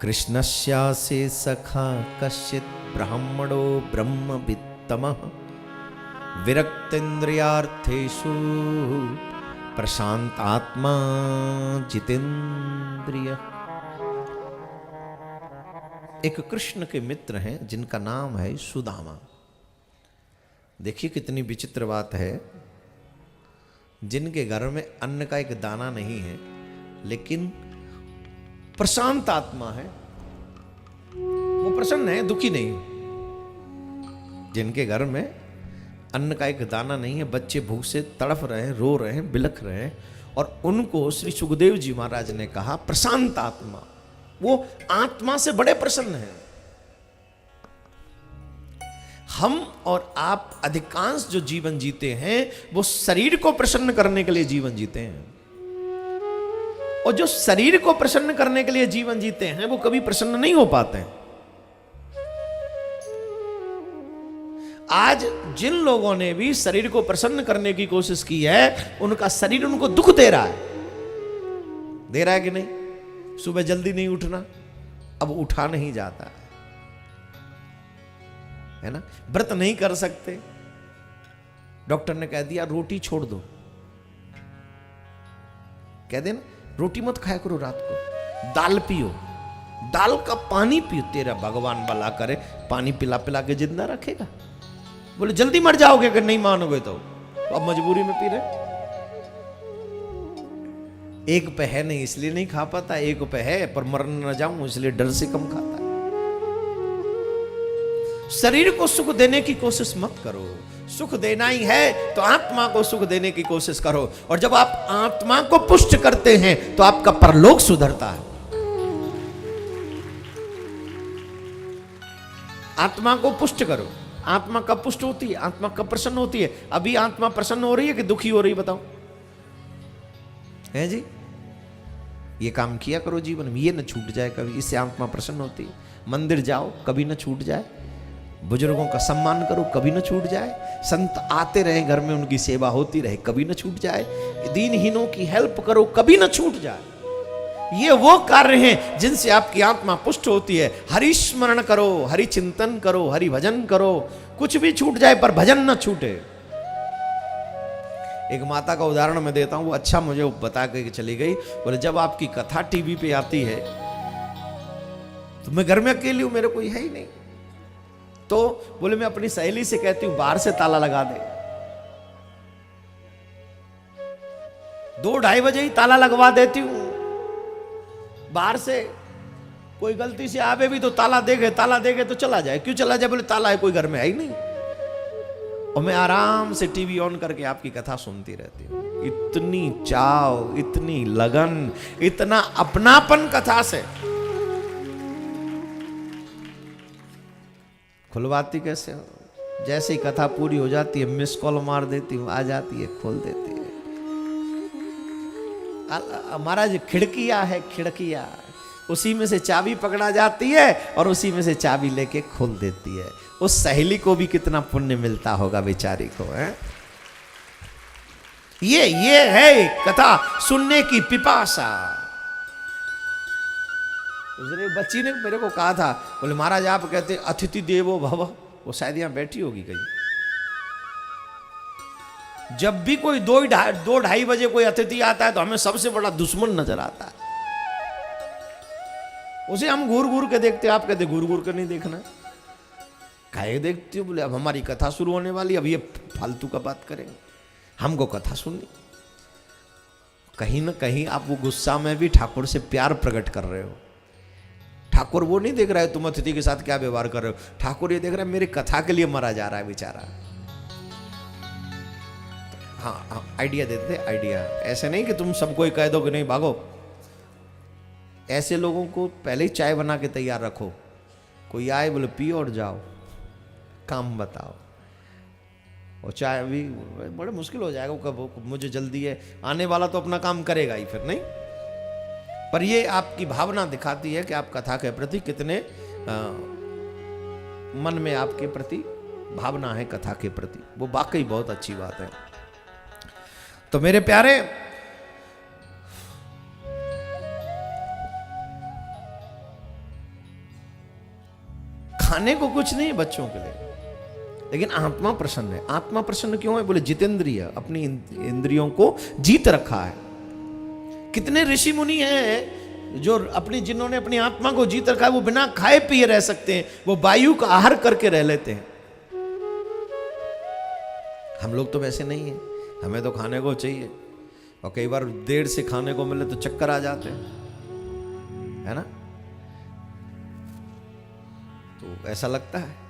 कृष्णस्यास्य सखा कश्चित् ब्राह्मणो ब्रह्मवित्तमः विरक्तेन्द्रियार्थेषु प्रशांतात्मा जितेंद्रिय। एक कृष्ण के मित्र हैं जिनका नाम है सुदामा। देखिए कितनी विचित्र बात है, जिनके घर में अन्न का एक दाना नहीं है लेकिन प्रशांत आत्मा है, वो प्रसन्न है, दुखी नहीं। जिनके घर में अन्न का एक दाना नहीं है, बच्चे भूख से तड़फ रहे हैं, रो रहे हैं, बिलख रहे हैं, और उनको श्री सुखदेव जी महाराज ने कहा प्रशांत आत्मा, वो आत्मा से बड़े प्रसन्न हैं। हम और आप अधिकांश जो जीवन जीते हैं वो शरीर को प्रसन्न करने के लिए जीवन जीते हैं, और जो शरीर को प्रसन्न करने के लिए जीवन जीते हैं वो कभी प्रसन्न नहीं हो पाते हैं। आज जिन लोगों ने भी शरीर को प्रसन्न करने की कोशिश की है, उनका शरीर उनको दुख दे रहा है कि नहीं? सुबह जल्दी नहीं उठना, अब उठा नहीं जाता है ना। व्रत नहीं कर सकते, डॉक्टर ने कह दिया रोटी छोड़ दो, कह देना रोटी मत खाया करो, रात को दाल पियो, दाल का पानी पियो, तेरा भगवान भला करे, पानी पिला पिला के जिंदा रखेगा। बोले जल्दी मर जाओगे अगर नहीं मानोगे तो अब मजबूरी में पी रहे। एक पे है नहीं इसलिए नहीं खा पाता, एक पे है पर मर न जाऊं इसलिए डर से कम खाता है। शरीर को सुख देने की कोशिश मत करो, सुख देना ही है तो आत्मा को सुख देने की कोशिश करो, और जब आप आत्मा को पुष्ट करते हैं तो आपका परलोक सुधरता है। आत्मा को पुष्ट करो। आत्मा कब पुष्ट होती है? आत्मा कब प्रसन्न होती है? अभी आत्मा प्रसन्न हो रही है कि दुखी हो रही है? बताओ है जी। ये काम किया करो जीवन में, ये न छूट जाए कभी, इससे आत्मा प्रसन्न होती है। मंदिर जाओ कभी न छूट जाए, बुजुर्गों का सम्मान करो कभी न छूट जाए, संत आते रहे घर में उनकी सेवा होती रहे कभी न छूट जाए, दीनहीनों की हेल्प करो कभी न छूट जाए। ये वो कार्य हैं जिनसे आपकी आत्मा पुष्ट होती है। हरि स्मरण करो, हरि चिंतन करो, हरि भजन करो, कुछ भी छूट जाए पर भजन न छूटे। एक माता का उदाहरण मैं देता हूं, वो अच्छा मुझे बता के चली गई। बोले जब आपकी कथा टीवी पे आती है तो मैं घर में अकेली हूं, मेरे कोई है ही नहीं, तो बोले मैं अपनी सहेली से कहती हूं बाहर से ताला लगा दे। 2-2:30 बजे ही ताला लगवा देती हूं। बाहर से कोई गलती से आवे भी तो ताला देगे तो चला जाए। क्यों चला जाए? बोले ताला है, कोई घर में है ही नहीं। और मैं आराम से टीवी ऑन करके आपकी कथा सुनती रहती हूँ। इतनी चाव, इतनी लगन, इतना अपनापन कथा से। खुलवाती कैसे हो? जैसे ही कथा पूरी हो जाती है मिस कॉल मार देती हूँ, आ जाती है, खोल देती है। महाराज खिड़कियां है, खिड़कियां, उसी में से चाबी पकड़ा जाती है और उसी में से चाबी लेके खोल देती है। उस सहेली को भी कितना पुण्य मिलता होगा बेचारी को, है? ये है कथा सुनने की पिपासा। बच्ची ने मेरे को कहा था, बोले महाराज आप कहते अतिथि देवो भव, वो शायद यहां बैठी होगी कहीं। जब भी कोई 2-2:30 बजे कोई अतिथि आता है तो हमें सबसे बड़ा दुश्मन नजर आता है। उसे हम घूर घूर के देखते, आप कहते घूर घूर के नहीं देखना। काहे देखते हो? बोले अब हमारी कथा शुरू होने वाली, अब ये फालतू का बात करेंगे, हमको कथा सुननी। कहीं ना कहीं आप वो गुस्सा में भी ठाकुर से प्यार प्रकट कर रहे हो। ठाकुर वो नहीं देख रहा है तुम अतिथि के साथ क्या व्यवहार कर रहे हो, ठाकुर ये देख रहा है मेरी कथा के लिए मरा जा रहा है बेचारा। हाँ, आइडिया देते, आइडिया। ऐसे नहीं कि तुम सबको ही कह दो कि नहीं भागो। ऐसे लोगों को पहले ही चाय बना के तैयार रखो, कोई आए बोले पियो और जाओ, काम बताओ। और चाय भी बड़े मुश्किल हो जाएगा, कब मुझे जल्दी है, आने वाला तो अपना काम करेगा ही फिर, नहीं। पर ये आपकी भावना दिखाती है कि आप कथा के प्रति कितने मन में आपके प्रति भावना है कथा के प्रति। वो वाकई बहुत अच्छी बात है। तो मेरे प्यारे, खाने को कुछ नहीं है बच्चों के लिए, लेकिन आत्मा प्रसन्न है। आत्मा प्रसन्न क्यों है? बोले जितेंद्रिय, अपनी इंद्रियों को जीत रखा है। कितने ऋषि मुनि हैं जो अपनी, जिन्होंने अपनी आत्मा को जीत रखा है, वो बिना खाए पिए रह सकते हैं, वो वायु का आहार करके रह लेते हैं। हम लोग तो वैसे नहीं है, हमें तो खाने को चाहिए, और कई बार देर से खाने को मिले तो चक्कर आ जाते हैं, है ना? तो ऐसा लगता है।